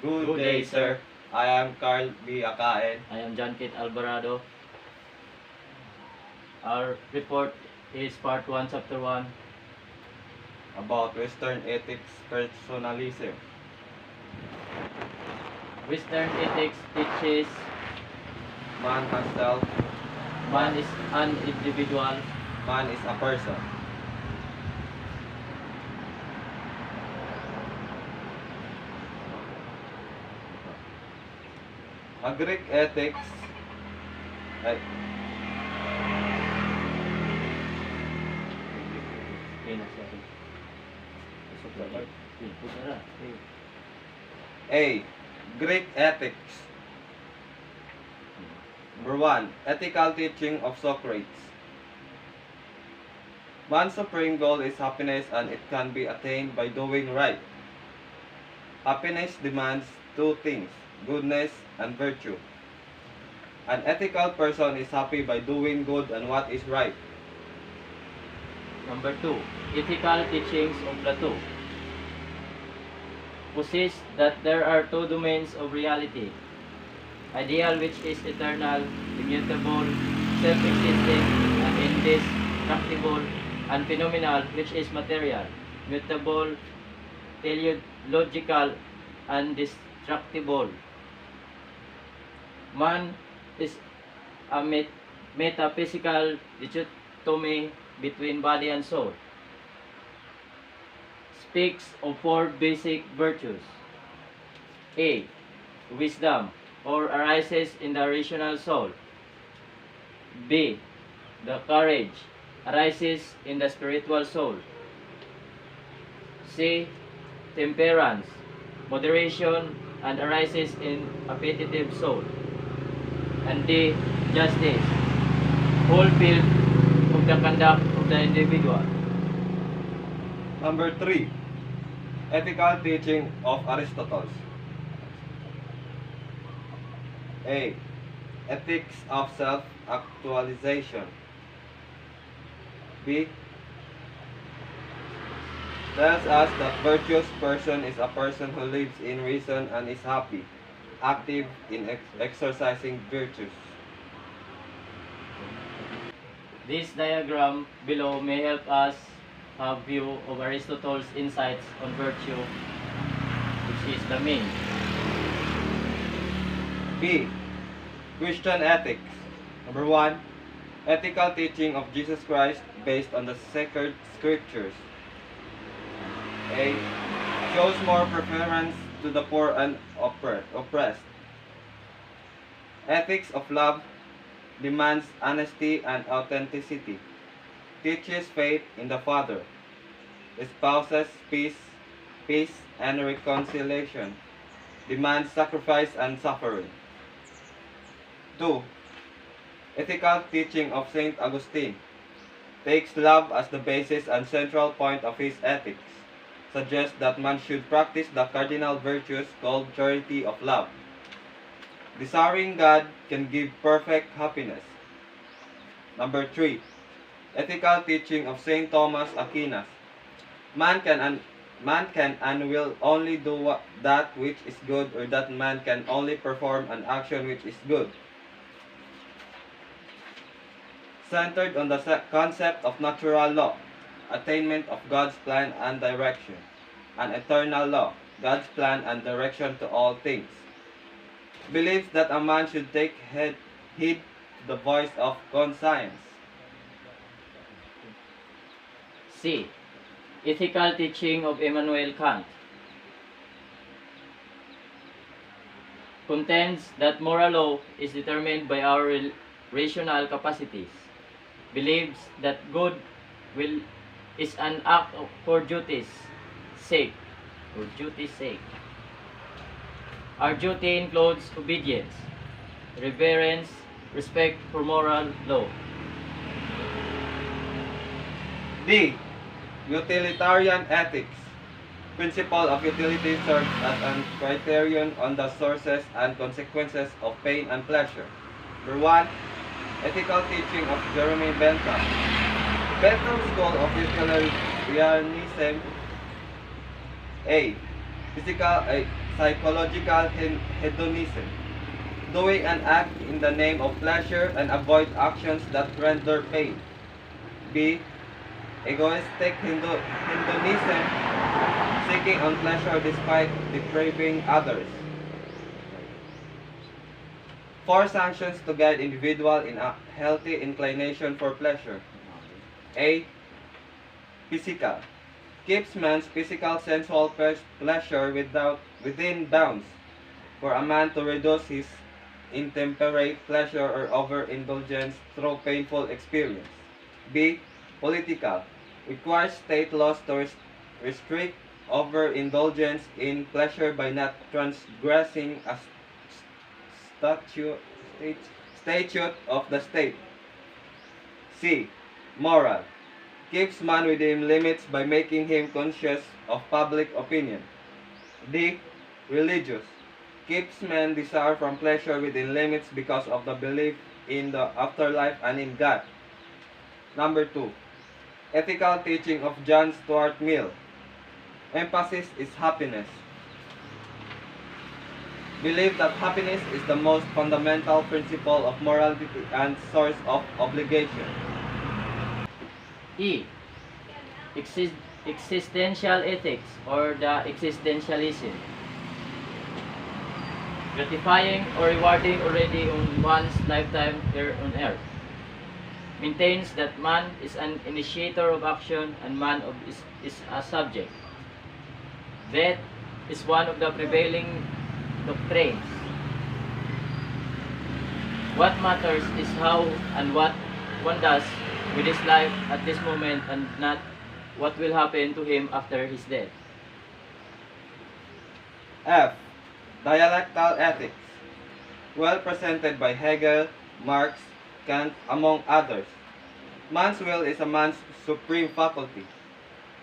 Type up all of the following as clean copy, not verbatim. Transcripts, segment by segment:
Good day, sir. I am Carl B. Acain. I am Alvarado. Our report is part 1, chapter 1. About Western ethics personalism. Western ethics teaches Man has self, man is an individual, man is a person. A Greek ethics A. Greek ethics. Number 1. Ethical teaching of Socrates. Man's supreme goal is happiness, and it can be attained by doing right. Happiness demands two things: goodness and virtue. An ethical person is happy by doing good and what is right. Number 2. Ethical teachings of Plato possess that there are two domains of reality: ideal, which is eternal, immutable, self-existing, and indestructible, and phenomenal, which is material, mutable, teleological, and destructible. Man is a metaphysical dichotomy between body and soul. Speaks of four basic virtues. A. Wisdom, or arises in the rational soul. B. The courage, arises in the spiritual soul. C. Temperance, moderation, and arises in appetitive soul. And D. Justice, whole field of the conduct of the individual. Number 3. Ethical teaching of Aristotle. A. Ethics of self-actualization. B. Tells us that virtuous person is a person who lives in reason and is happy, active in exercising virtues. This diagram below may help us have view of Aristotle's insights on virtue, which is the main. B. Christian ethics. Number 1. Ethical teaching of Jesus Christ based on the sacred scriptures. A. Shows more preference to the poor and oppressed. Ethics of love demands honesty and authenticity. Teaches faith in the Father. Espouses peace and reconciliation. Demands sacrifice and suffering. 2. Ethical teaching of St. Augustine. Takes love as the basis and central point of his ethics. Suggests that man should practice the cardinal virtues called charity of love. Desiring God can give perfect happiness. Number 3. Ethical teaching of St. Thomas Aquinas. Man can and will only do that which is good, or that man can only perform an action which is good. Centered on the concept of natural law, attainment of God's plan and direction, and eternal law, God's plan and direction to all things. Believes that a man should take heed to the voice of conscience. C. Ethical teaching of Immanuel Kant. Contends that moral law is determined by our rational capacities. Believes that good will is an act for duty's sake. Our duty includes obedience, reverence, respect for moral law. D. Utilitarian ethics. Principle of utility serves as a criterion on the sources and consequences of pain and pleasure. Number 1. Ethical teaching of Jeremy Bentham. Bentham's school of utilitarianism. A. psychological hedonism, doing an act in the name of pleasure and avoid actions that render pain. B. Egoistic hedonism, seeking on pleasure despite depriving others. 4 sanctions to guide individual in a healthy inclination for pleasure. A. Physical. Keeps man's physical sensual pleasure within bounds. For a man to reduce his intemperate pleasure or overindulgence through painful experience. B. Political. Requires state laws to restrict overindulgence in pleasure by not transgressing a statute of the state. C. Moral. Keeps man within limits by making him conscious of public opinion. D. Religious. Keeps man desire from pleasure within limits because of the belief in the afterlife and in God. Number 2. Ethical teaching of John Stuart Mill. Emphasis is happiness. Believe that happiness is the most fundamental principle of morality and source of obligation. E. Existential ethics or the existentialism. Gratifying or rewarding already on one's lifetime here on earth. Maintains that man is an initiator of action and man is a subject. That is one of the prevailing doctrines. What matters is how and what one does with his life at this moment and not what will happen to him after his death. F. Dialectal ethics. Well presented by Hegel, Marx, Kant, among others. Man's will is a man's supreme faculty.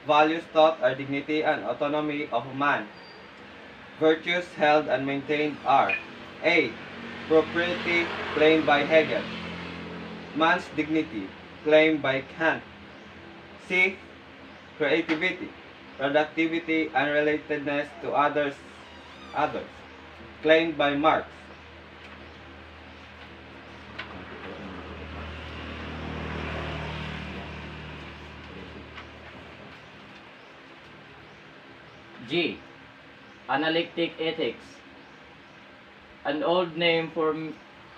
Values taught are dignity and autonomy of man. Virtues held and maintained are A. Propriety, claimed by Hegel. Man's dignity, claimed by Kant. C. Creativity, productivity, and relatedness to others, claimed by Marx. G. Analytic ethics, an old name for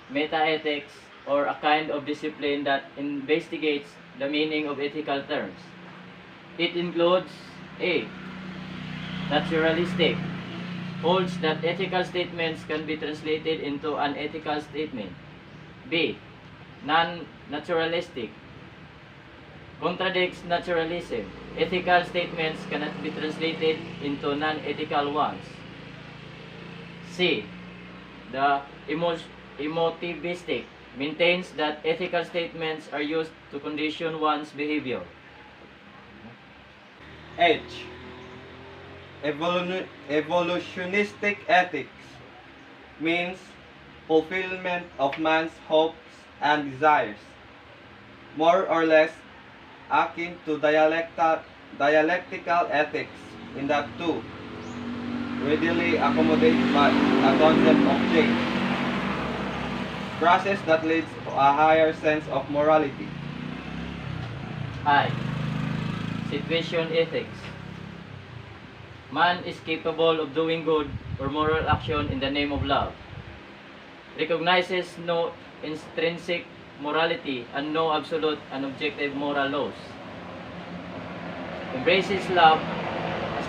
meta-ethics or a kind of discipline that investigates the meaning of ethical terms. It includes A. Naturalistic, holds that ethical statements can be translated into an ethical statement. B. Non-naturalistic, contradicts naturalism. Ethical statements cannot be translated into non-ethical ones. C. The emotivistic, maintains that ethical statements are used to condition one's behavior. H. Evolutionistic ethics means fulfillment of man's hopes and desires, more or less akin to dialectical ethics, in that too readily accommodate a concept of change, process that leads to a higher sense of morality. I. Situation ethics. Man is capable of doing good or moral action in the name of love. Recognizes no intrinsic morality and no absolute and objective moral laws. Embraces love as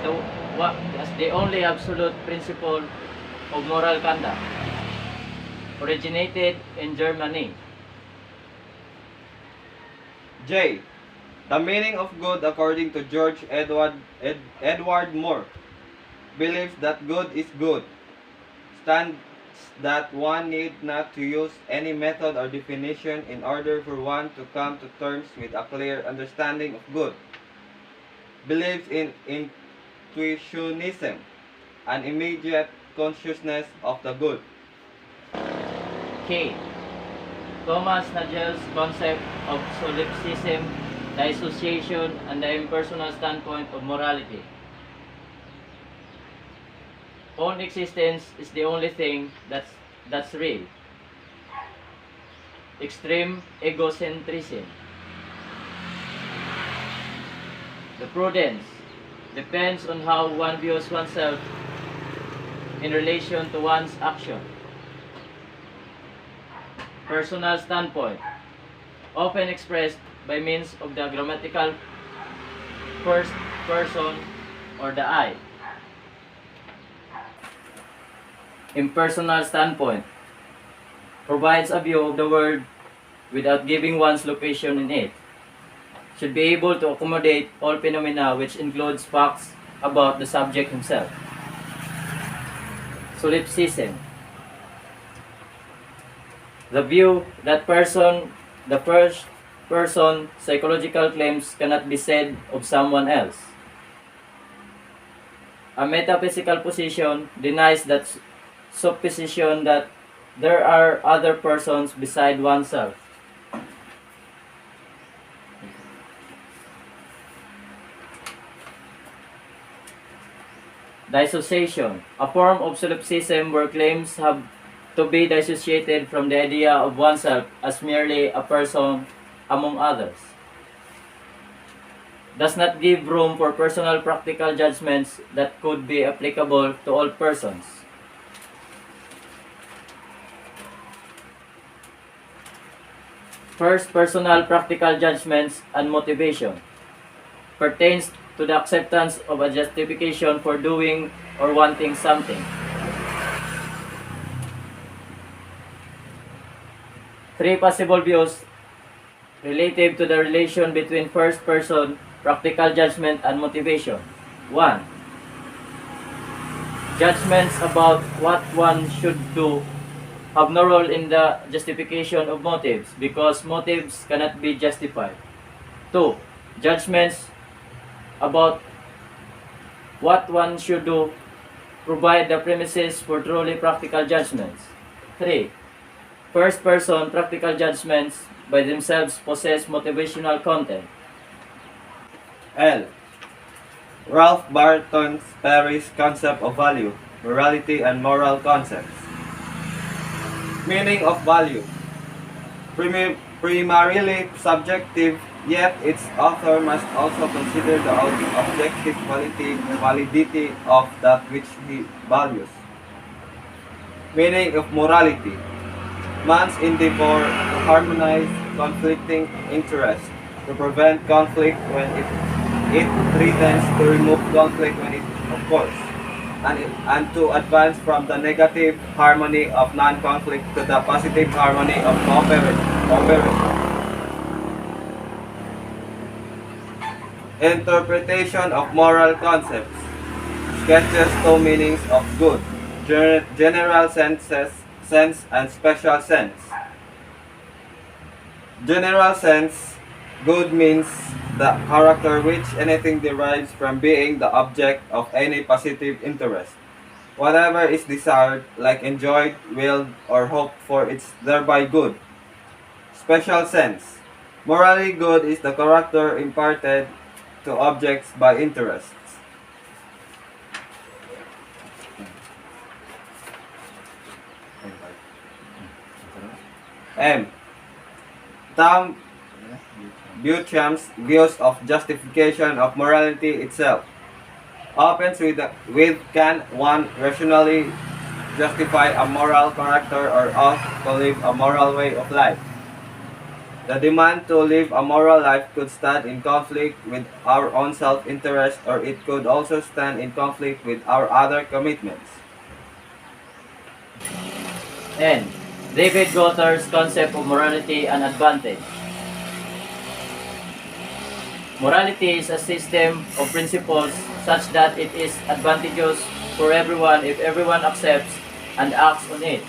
the only absolute principle of moral conduct. Originated in Germany. J. The meaning of good according to George Edward Moore believes that good is good, stands that one need not to use any method or definition in order for one to come to terms with a clear understanding of good, believes in intuitionism, an immediate consciousness of the good. K. Thomas Nagel's concept of solipsism, the association and the impersonal standpoint of morality. own existence is the only thing that's real. Extreme egocentrism. The prudence depends on how one views oneself in relation to one's action. Personal standpoint, often expressed by means of the grammatical first person or the I. Impersonal standpoint, provides a view of the world without giving one's location in it. Should be able to accommodate all phenomena, which includes facts about the subject himself. Solipsism, the view that the first person psychological claims cannot be said of someone else. A metaphysical position denies that supposition that there are other persons beside oneself. Dissociation, a form of solipsism where claims have to be dissociated from the idea of oneself as merely a person among others. Does not give room for personal practical judgments that could be applicable to all persons. First, personal practical judgments and motivation pertains to the acceptance of a justification for doing or wanting something. Three possible views relative to the relation between first person, practical judgment, and motivation. 1. Judgments about what one should do have no role in the justification of motives because motives cannot be justified. 2. Judgments about what one should do provide the premises for truly practical judgments. 3. First person practical judgments by themselves possess motivational content. L. Ralph Barton Perry's concept of value, morality, and moral concepts. Meaning of value. Primarily subjective, yet its author must also consider the objective validity of that which he values. Meaning of morality. Man's endeavor to harmonize conflicting interests, to prevent conflict when it threatens, to remove conflict when it occurs, and to advance from the negative harmony of non-conflict to the positive harmony of cooperation. Interpretation of moral concepts sketches two meanings of good, general sense and special sense. General sense, good means the character which anything derives from being the object of any positive interest. Whatever is desired, like enjoyed, willed, or hoped for, is thereby good. Special sense, morally good is the character imparted to objects by interests. M. Tom Beauchamp's views of justification of morality itself opens with can one rationally justify a moral character or ought to live a moral way of life. The demand to live a moral life could stand in conflict with our own self-interest, or it could also stand in conflict with our other commitments. N. David Gotter's concept of morality and advantage. Morality is a system of principles such that it is advantageous for everyone if everyone accepts and acts on it.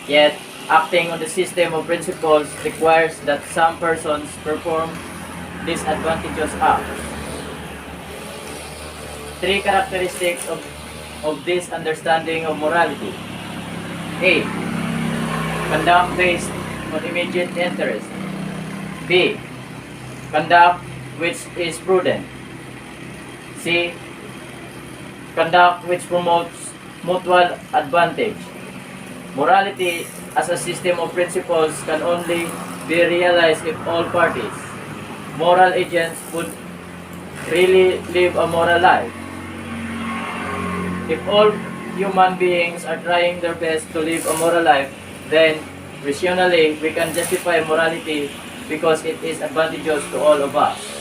Yet, acting on the system of principles requires that some persons perform these advantageous acts. Three characteristics of this understanding of morality. A. Conduct based on immediate interest. B. Conduct which is prudent. C. Conduct which promotes mutual advantage. Morality as a system of principles can only be realized if all parties, moral agents, would really live a moral life. If all human beings are trying their best to live a moral life, then rationally we can justify morality because it is advantageous to all of us.